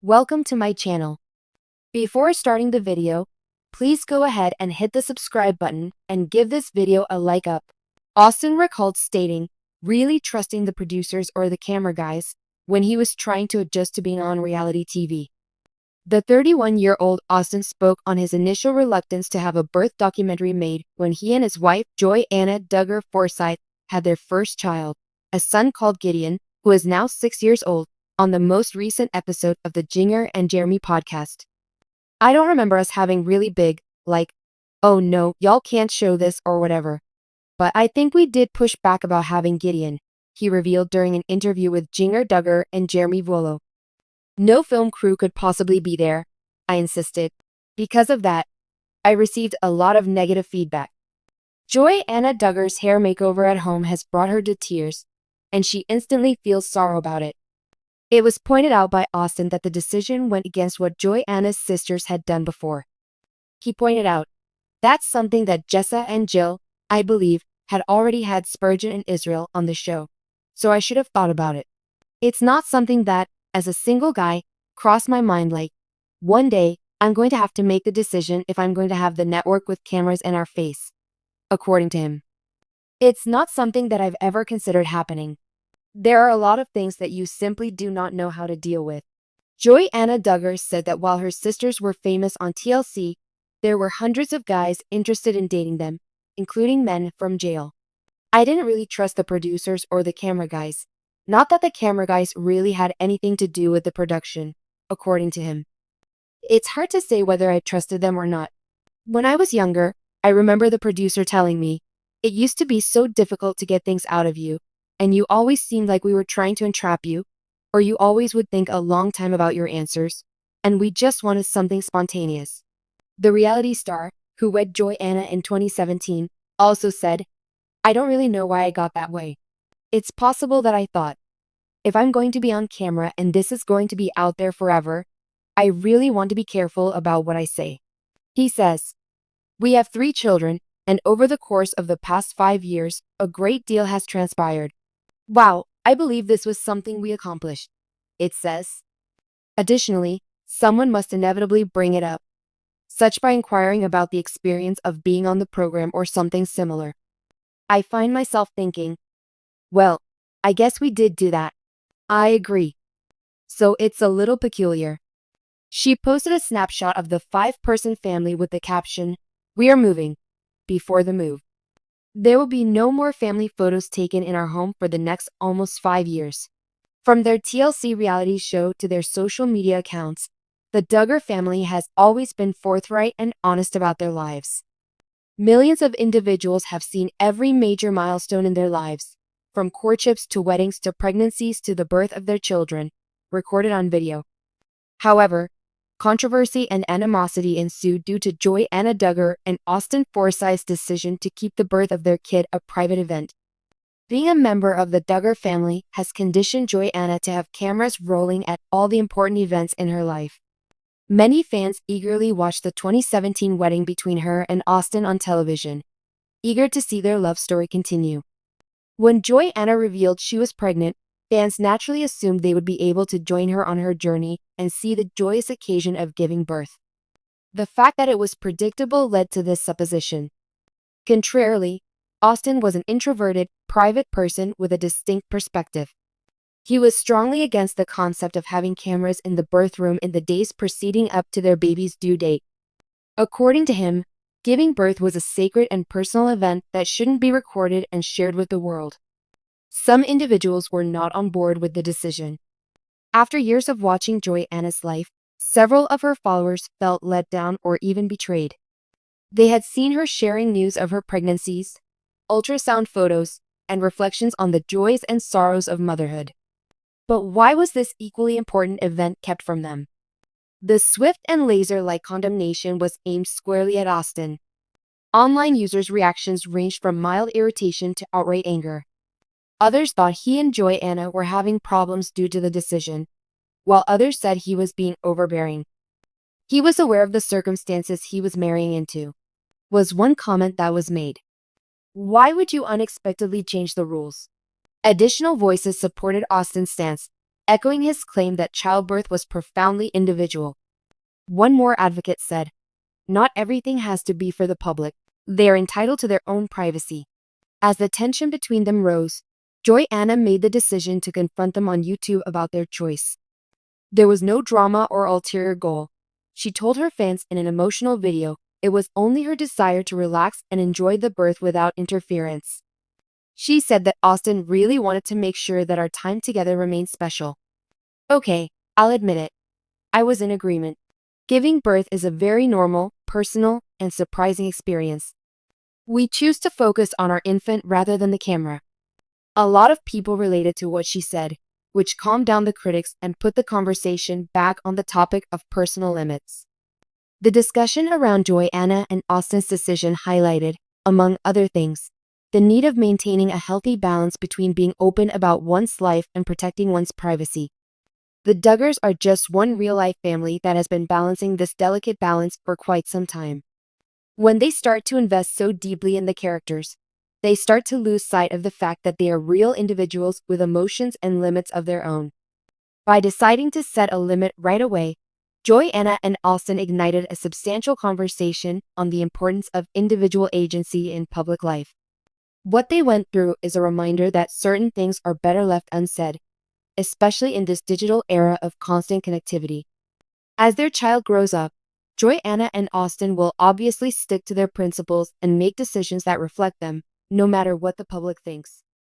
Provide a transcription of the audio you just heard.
Welcome to my channel. Before starting the video, please go ahead and hit the subscribe button and give this video a like up. Austin recalled stating, really trusting the producers or the camera guys when he was trying to adjust to being on reality TV. The 31-year-old Austin spoke on his initial reluctance to have a birth documentary made when he and his wife Johannah Duggar Forsyth had their first child, a son called Gideon, who is now 6 years old, on the most recent episode of the Jinger and Jeremy podcast. I don't remember us having really big, like, oh no, y'all can't show this or whatever. But I think we did push back about having Gideon, he revealed during an interview with Jinger, Duggar, and Jeremy Vuolo. No film crew could possibly be there, I insisted. Because of that, I received a lot of negative feedback. Johannah Duggar's hair makeover at home has brought her to tears, and she instantly feels sorrow about it. It was pointed out by Austin that the decision went against what Johannah's sisters had done before. He pointed out, that's something that Jessa and Jill, I believe, had already had Spurgeon and Israel on the show, so I should have thought about it. It's not something that, as a single guy, crossed my mind like, one day, I'm going to have to make the decision if I'm going to have the network with cameras in our face. According to him. It's not something that I've ever considered happening. There are a lot of things that you simply do not know how to deal with. Johannah Duggar said that while her sisters were famous on TLC, there were hundreds of guys interested in dating them, including men from jail. I didn't really trust the producers or the camera guys. Not that the camera guys really had anything to do with the production, according to him. It's hard to say whether I trusted them or not. When I was younger, I remember the producer telling me, it used to be so difficult to get things out of you, and you always seemed like we were trying to entrap you, or you always would think a long time about your answers, and we just wanted something spontaneous. The reality star, who wed Johannah in 2017, also said, I don't really know why I got that way. It's possible that I thought, if I'm going to be on camera and this is going to be out there forever, I really want to be careful about what I say. He says, we have 3 children, and over the course of the past 5 years, a great deal has transpired. Wow, I believe this was something we accomplished, it says. Additionally, someone must inevitably bring it up, such by inquiring about the experience of being on the program or something similar. I find myself thinking, well, I guess we did do that. I agree. So it's a little peculiar. She posted a snapshot of the 5-person family with the caption, we are moving, before the move. There will be no more family photos taken in our home for the next almost 5 years. From their TLC reality show to their social media accounts, the Duggar family has always been forthright and honest about their lives. Millions of individuals have seen every major milestone in their lives, from courtships to weddings to pregnancies to the birth of their children, recorded on video. However, controversy and animosity ensued due to Johannah Duggar and Austin Forsyth's decision to keep the birth of their kid a private event. Being a member of the Duggar family has conditioned Johannah to have cameras rolling at all the important events in her life. Many fans eagerly watched the 2017 wedding between her and Austin on television, eager to see their love story continue. When Johannah revealed she was pregnant, fans naturally assumed they would be able to join her on her journey and see the joyous occasion of giving birth. The fact that it was predictable led to this supposition. Contrarily, Austin was an introverted, private person with a distinct perspective. He was strongly against the concept of having cameras in the birth room in the days preceding up to their baby's due date. According to him, giving birth was a sacred and personal event that shouldn't be recorded and shared with the world. Some individuals were not on board with the decision. After years of watching Johannah's life, several of her followers felt let down or even betrayed. They had seen her sharing news of her pregnancies, ultrasound photos, and reflections on the joys and sorrows of motherhood. But why was this equally important event kept from them? The swift and laser-like condemnation was aimed squarely at Austin. Online users' reactions ranged from mild irritation to outright anger. Others thought he and Johannah were having problems due to the decision, while others said he was being overbearing. He was aware of the circumstances he was marrying into, was one comment that was made. Why would you unexpectedly change the rules? Additional voices supported Austin's stance, echoing his claim that childbirth was profoundly individual. One more advocate said, "Not everything has to be for the public. They are entitled to their own privacy." As the tension between them rose, Johanna made the decision to confront them on YouTube about their choice. There was no drama or ulterior goal. She told her fans in an emotional video it was only her desire to relax and enjoy the birth without interference. She said that Austin really wanted to make sure that our time together remained special. "Okay, I'll admit it. I was in agreement. Giving birth is a very normal, personal, and surprising experience. We choose to focus on our infant rather than the camera." A lot of people related to what she said, which calmed down the critics and put the conversation back on the topic of personal limits. The discussion around Johanna and Austin's decision highlighted, among other things, the need of maintaining a healthy balance between being open about one's life and protecting one's privacy. The Duggars are just one real-life family that has been balancing this delicate balance for quite some time. When they start to invest so deeply in the characters, they start to lose sight of the fact that they are real individuals with emotions and limits of their own. By deciding to set a limit right away, Johanna and Austin ignited a substantial conversation on the importance of individual agency in public life. What they went through is a reminder that certain things are better left unsaid, especially in this digital era of constant connectivity. As their child grows up, Johanna and Austin will obviously stick to their principles and make decisions that reflect them, no matter what the public thinks.